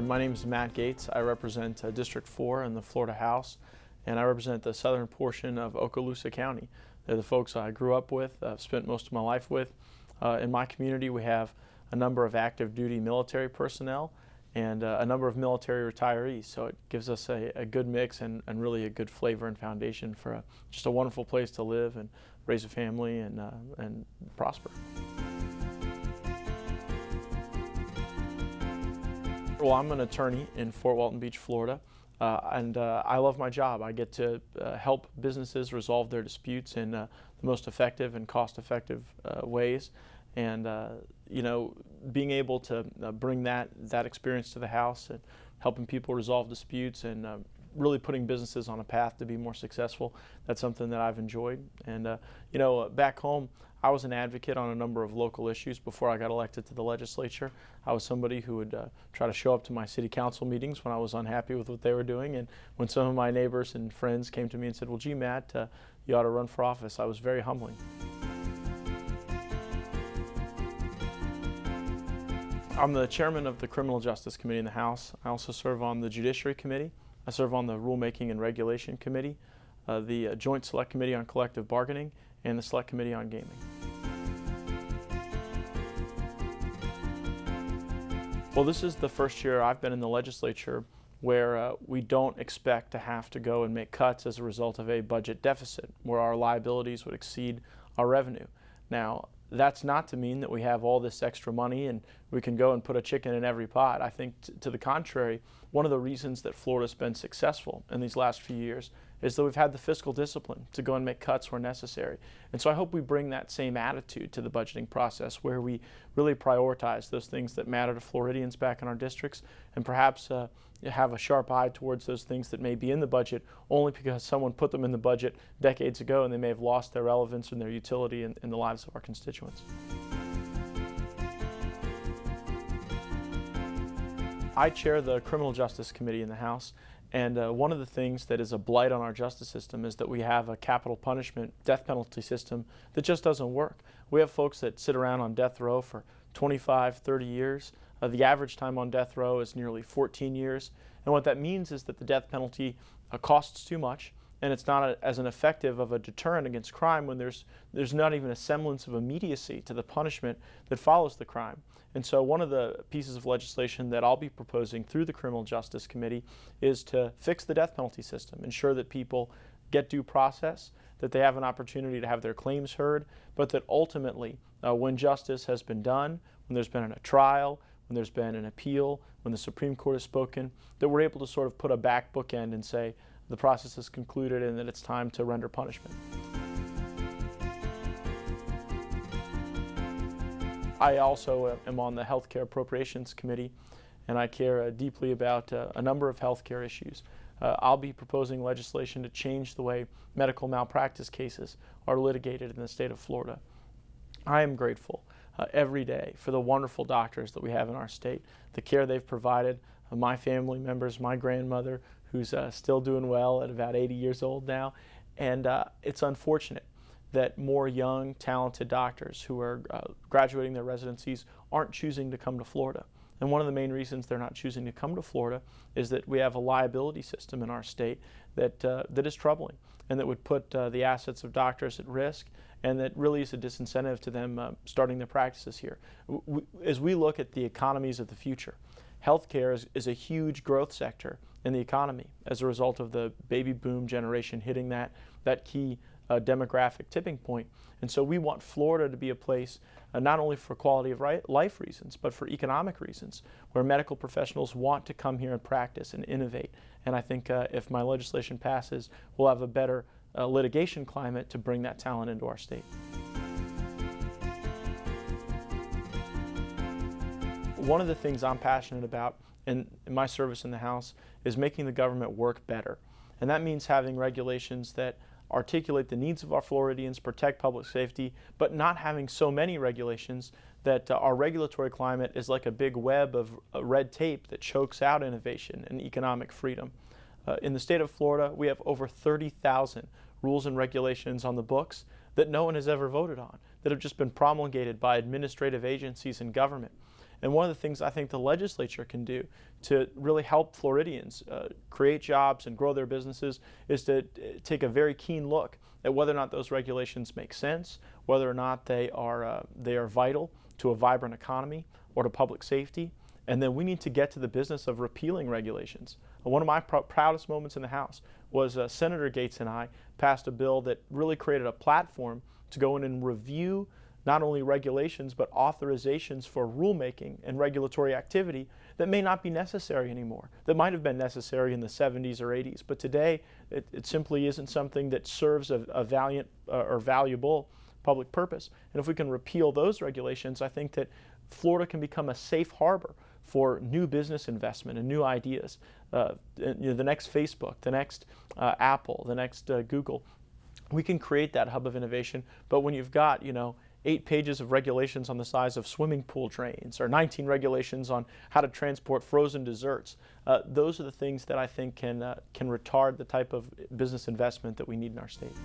My name is Matt Gaetz. I represent District 4 in the Florida House, and I represent the southern portion of Okaloosa County. They're the folks I grew up with, spent most of my life with. In my community, we have a number of active duty military personnel and a number of military retirees, so it gives us a good mix and really a good flavor and foundation for just a wonderful place to live and raise a family and prosper. Well, I'm an attorney in Fort Walton Beach, Florida, and I love my job. I get to help businesses resolve their disputes in the most effective and cost-effective ways. And you know, being able to bring that experience to the house and helping people resolve disputes and really putting businesses on a path to be more successful, that's something that I've enjoyed. And you know, back home, I was an advocate on a number of local issues before I got elected to the legislature. I was somebody who would try to show up to my city council meetings when I was unhappy with what they were doing. And when some of my neighbors and friends came to me and said, well, gee, Matt, you ought to run for office, I was very humbling. I'm the chairman of the Criminal Justice Committee in the House. I also serve on the Judiciary Committee. I serve on the Rulemaking and Regulation Committee, the Joint Select Committee on Collective Bargaining, and the Select Committee on Gaming. Well, this is the first year I've been in the legislature where we don't expect to have to go and make cuts as a result of a budget deficit, where our liabilities would exceed our revenue. Now, that's not to mean that we have all this extra money and we can go and put a chicken in every pot. I think to the contrary, one of the reasons that Florida's been successful in these last few years is that we've had the fiscal discipline to go and make cuts where necessary. And so I hope we bring that same attitude to the budgeting process, where we really prioritize those things that matter to Floridians back in our districts, and perhaps have a sharp eye towards those things that may be in the budget only because someone put them in the budget decades ago and they may have lost their relevance and their utility in the lives of our constituents. I chair the Criminal Justice Committee in the House, and one of the things that is a blight on our justice system is that we have a capital punishment death penalty system that just doesn't work. We have folks that sit around on death row for 25, 30 years. The average time on death row is nearly 14 years. And what that means is that the death penalty costs too much, and it's not as an effective of a deterrent against crime when there's not even a semblance of immediacy to the punishment that follows the crime. And so one of the pieces of legislation that I'll be proposing through the Criminal Justice Committee is to fix the death penalty system, ensure that people get due process, that they have an opportunity to have their claims heard, but that ultimately, when justice has been done, when there's been a trial, when there's been an appeal, when the Supreme Court has spoken, that we're able to sort of put a back bookend and say the process is concluded and that it's time to render punishment. I also am on the Healthcare Appropriations Committee, and I care deeply about a number of healthcare issues. I'll be proposing legislation to change the way medical malpractice cases are litigated in the state of Florida. I am grateful every day for the wonderful doctors that we have in our state, the care they've provided, my family members, my grandmother, who's still doing well at about 80 years old now, and it's unfortunate that more young, talented doctors who are graduating their residencies aren't choosing to come to Florida. And one of the main reasons they're not choosing to come to Florida is that we have a liability system in our state that is troubling and that would put the assets of doctors at risk, and that really is a disincentive to them starting their practices here. As we look at the economies of the future, healthcare is a huge growth sector in the economy as a result of the baby boom generation hitting that key demographic tipping point. And so we want Florida to be a place not only for quality of life reasons, but for economic reasons, where medical professionals want to come here and practice and innovate. And I think if my legislation passes, we'll have a better litigation climate to bring that talent into our state. One of the things I'm passionate about in my service in the House is making the government work better. And that means having regulations that articulate the needs of our Floridians, protect public safety, but not having so many regulations that our regulatory climate is like a big web of red tape that chokes out innovation and economic freedom. In the state of Florida, we have over 30,000 rules and regulations on the books that no one has ever voted on, that have just been promulgated by administrative agencies and government. And one of the things I think the legislature can do to really help Floridians create jobs and grow their businesses is to take a very keen look at whether or not those regulations make sense, whether or not they are vital to a vibrant economy or to public safety. And then we need to get to the business of repealing regulations. One of my proudest moments in the House was Senator Gaetz and I passed a bill that really created a platform to go in and review not only regulations but authorizations for rulemaking and regulatory activity that may not be necessary anymore, that might have been necessary in the 70s or 80s, but today it simply isn't something that serves a valiant or valuable public purpose. And if we can repeal those regulations, I think that Florida can become a safe harbor for new business investment and new ideas. The next Facebook, the next Apple, the next Google. We can create that hub of innovation, but when you've got 8 pages of regulations on the size of swimming pool drains or 19 regulations on how to transport frozen desserts, those are the things that I think can retard the type of business investment that we need in our state.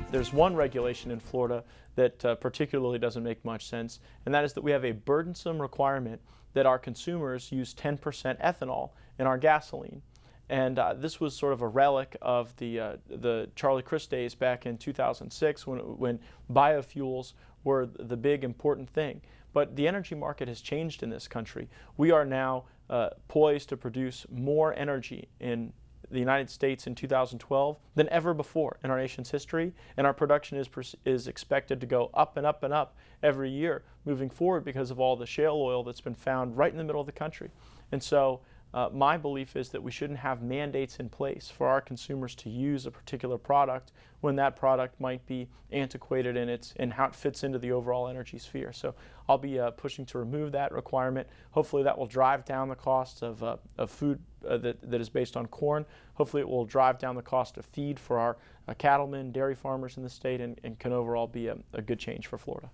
There's one regulation in Florida that particularly doesn't make much sense, and that is that we have a burdensome requirement that our consumers use 10% ethanol in our gasoline. And this was sort of a relic of the Charlie Crist days back in 2006 when biofuels were the big important thing. But the energy market has changed in this country. We are now poised to produce more energy in the United States in 2012 than ever before in our nation's history, and our production is expected to go up and up and up every year moving forward because of all the shale oil that's been found right in the middle of the country. And so my belief is that we shouldn't have mandates in place for our consumers to use a particular product when that product might be antiquated in how it fits into the overall energy sphere. So I'll be pushing to remove that requirement. Hopefully that will drive down the cost of food that is based on corn. Hopefully it will drive down the cost of feed for our cattlemen, dairy farmers in the state, and can overall be a good change for Florida.